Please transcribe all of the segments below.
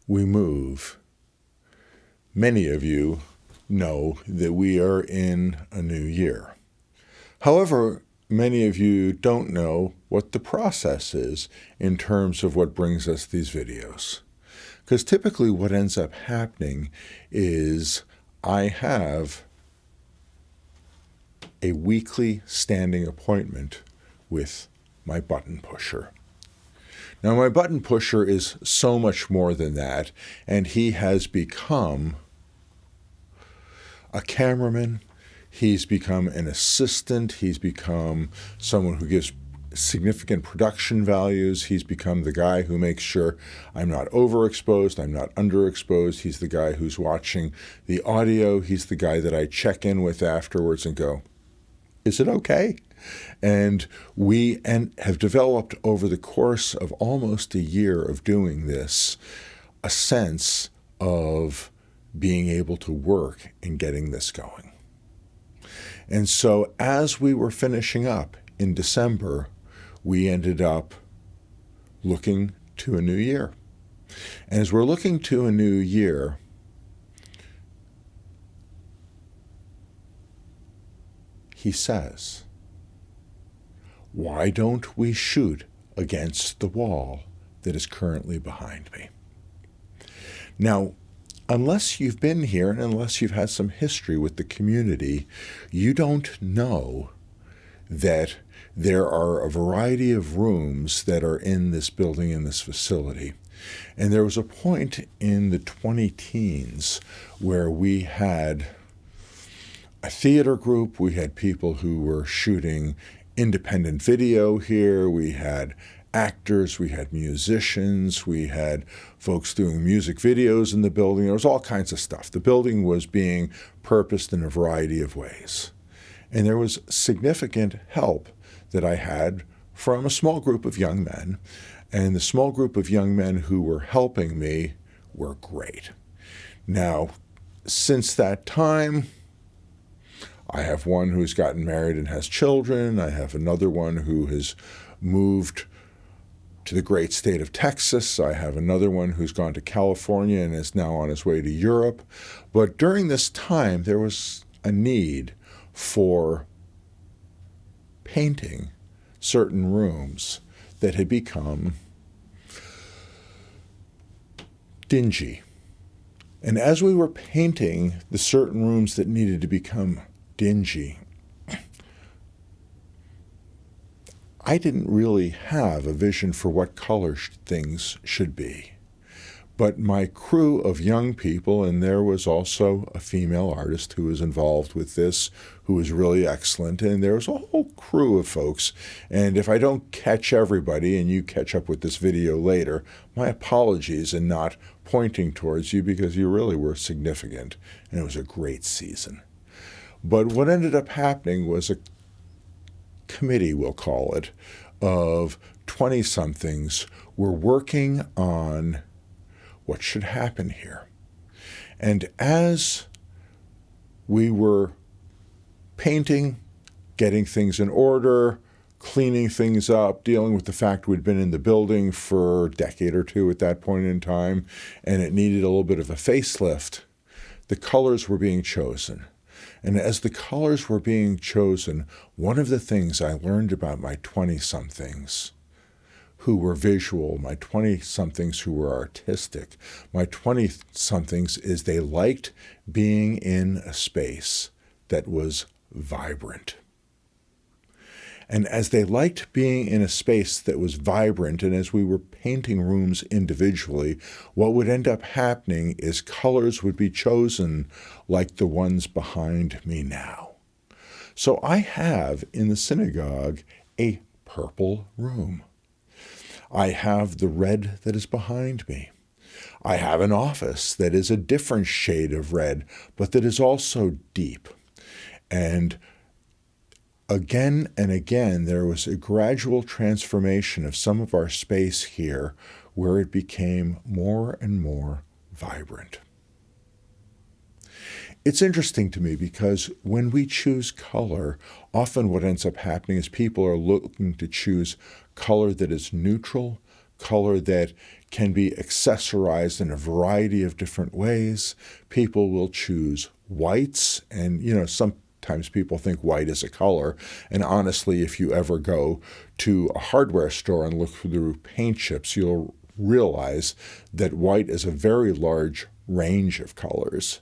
we move, many of you know that we are in a new year. However, many of you don't know what the process is in terms of what brings us these videos. Because typically what ends up happening is I have a weekly standing appointment with my button pusher. Now, my button pusher is so much more than that, and he has become a cameraman. He's become an assistant. He's become someone who gives significant production values. He's become the guy who makes sure I'm not overexposed, I'm not underexposed. He's the guy who's watching the audio. He's the guy that I check in with afterwards and go, is it okay? And we have developed over the course of almost a year of doing this a sense of being able to work in getting this going. And so as we were finishing up in December, we ended up looking to a new year. And as we're looking to a new year, he says, why don't we shoot against the wall that is currently behind me? Now, unless you've been here and unless you've had some history with the community, you don't know that there are a variety of rooms that are in this building, in this facility. And there was a point in the 20-teens where we had a theater group, we had people who were shooting independent video here, we had actors, we had musicians, we had folks doing music videos in the building. There was all kinds of stuff. The building was being purposed in a variety of ways. And there was significant help that I had from a small group of young men. And the small group of young men who were helping me were great. Now, since that time, I have one who's gotten married and has children. I have another one who has moved to the great state of Texas. I have another one who's gone to California and is now on his way to Europe. But during this time, there was a need for painting certain rooms that had become dingy. And as we were painting the certain rooms that needed to become dingy, I didn't really have a vision for what color things should be. But my crew of young people, and there was also a female artist who was involved with this, who was really excellent, and there was a whole crew of folks. And if I don't catch everybody and you catch up with this video later, my apologies in not pointing towards you because you really were significant, and it was a great season. But what ended up happening was a committee, we'll call it, of 20-somethings were working on what should happen here. And as we were painting, getting things in order, cleaning things up, dealing with the fact we'd been in the building for a decade or two at that point in time, and it needed a little bit of a facelift, the colors were being chosen. And as the colors were being chosen, one of the things I learned about my 20-somethings who were visual, my 20-somethings who were artistic, my 20-somethings is they liked being in a space that was vibrant. And as they liked being in a space that was vibrant, and as we were painting rooms individually, what would end up happening is colors would be chosen like the ones behind me now. So I have in the synagogue a purple room. I have the red that is behind me. I have an office that is a different shade of red, but that is also deep. And again and again, there was a gradual transformation of some of our space here where it became more and more vibrant. It's interesting to me because when we choose color, often what ends up happening is people are looking to choose color that is neutral, color that can be accessorized in a variety of different ways. People will choose whites, and sometimes people think white is a color. And honestly, if you ever go to a hardware store and look through paint chips, you'll realize that white is a very large range of colors.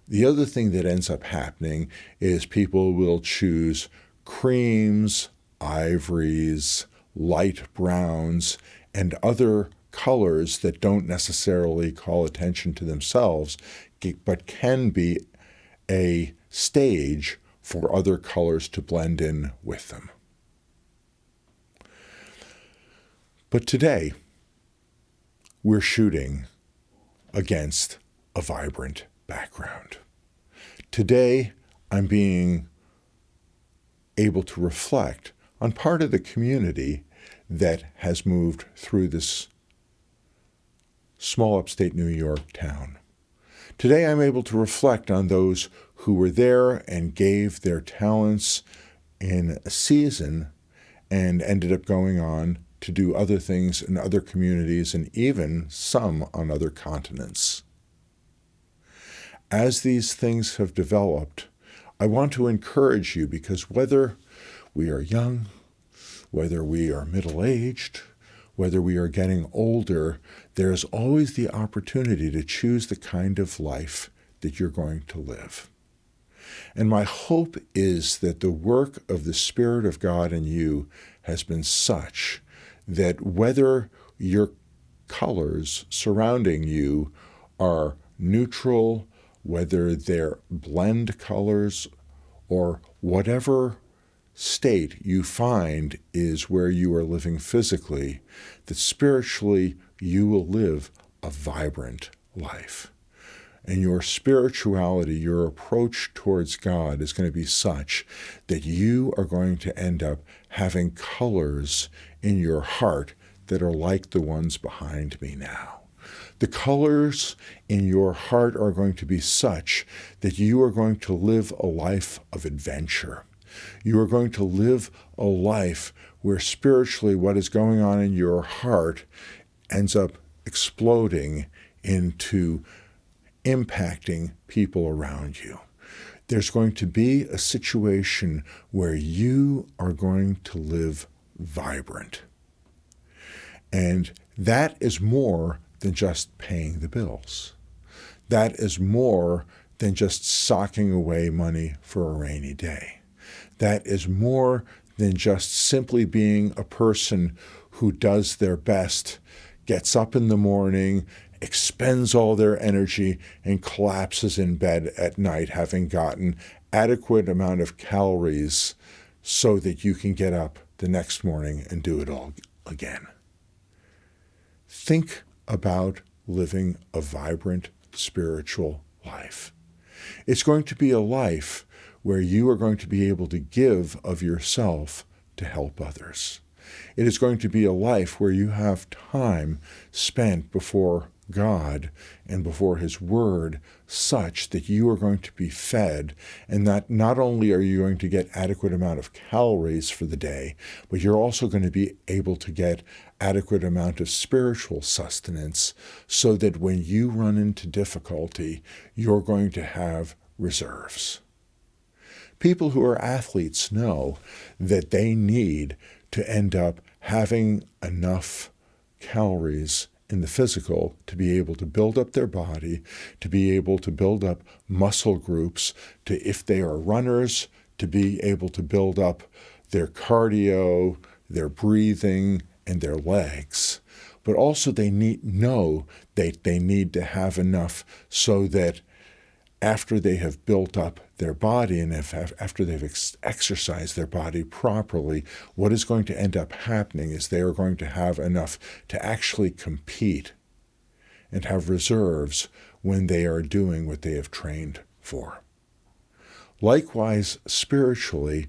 The other thing that ends up happening is people will choose creams, ivories, light browns, and other colors that don't necessarily call attention to themselves, but can be a stage for other colors to blend in with them. But today, we're shooting against a vibrant background. Today, I'm being able to reflect on part of the community that has moved through this small upstate New York town. Today, I'm able to reflect on those who were there and gave their talents in a season and ended up going on to do other things in other communities and even some on other continents. As these things have developed, I want to encourage you, because whether we are young, whether we are middle-aged, whether we are getting older, there is always the opportunity to choose the kind of life that you're going to live. And my hope is that the work of the Spirit of God in you has been such that whether your colors surrounding you are neutral, whether they're blend colors, or whatever state you find is where you are living physically, that spiritually you will live a vibrant life. And your spirituality, your approach towards God is going to be such that you are going to end up having colors in your heart that are like the ones behind me now. The colors in your heart are going to be such that you are going to live a life of adventure. You are going to live a life where spiritually what is going on in your heart ends up exploding into impacting people around you. There's going to be a situation where you are going to live vibrant. And that is more than just paying the bills. That is more than just socking away money for a rainy day. That is more than just simply being a person who does their best, gets up in the morning, expends all their energy, and collapses in bed at night, having gotten adequate amount of calories so that you can get up the next morning and do it all again. Think about living a vibrant spiritual life. It's going to be a life where you are going to be able to give of yourself to help others. It is going to be a life where you have time spent before God and before His Word such that you are going to be fed, and that not only are you going to get adequate amount of calories for the day, but you're also going to be able to get adequate amount of spiritual sustenance so that when you run into difficulty, you're going to have reserves. People who are athletes know that they need to end up having enough calories in the physical to be able to build up their body, to be able to build up muscle groups, to, if they are runners, to be able to build up their cardio, their breathing, and their legs. But also they know that they need to have enough so that after they have built up their body and after they've exercised their body properly, what is going to end up happening is they are going to have enough to actually compete and have reserves when they are doing what they have trained for. Likewise, spiritually,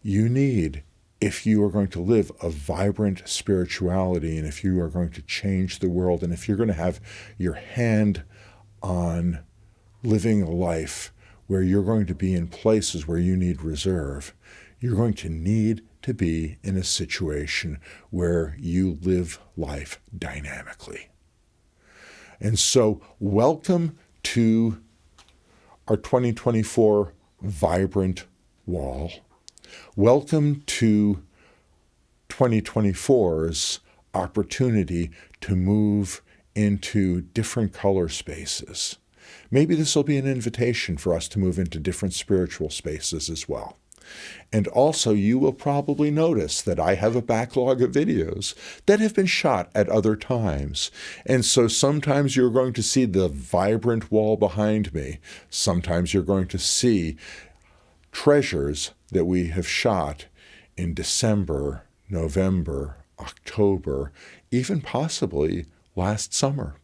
you need, if you are going to live a vibrant spirituality and if you are going to change the world and if you're going to have your hand on living a life where you're going to be in places where you need reserve, you're going to need to be in a situation where you live life dynamically. And so, welcome to our 2024 Vibrant Wall. Welcome to 2024's opportunity to move into different color spaces. Maybe this will be an invitation for us to move into different spiritual spaces as well. And also, you will probably notice that I have a backlog of videos that have been shot at other times. And so sometimes you're going to see the vibrant wall behind me. Sometimes you're going to see treasures that we have shot in December, November, October, even possibly last summer.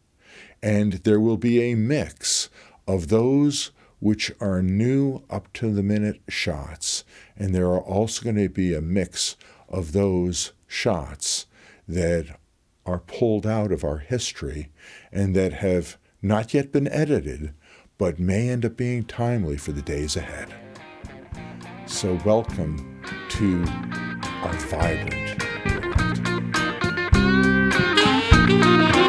And there will be a mix of those which are new up-to-the-minute shots, and there are also going to be a mix of those shots that are pulled out of our history and that have not yet been edited, but may end up being timely for the days ahead. So welcome to our vibrant world.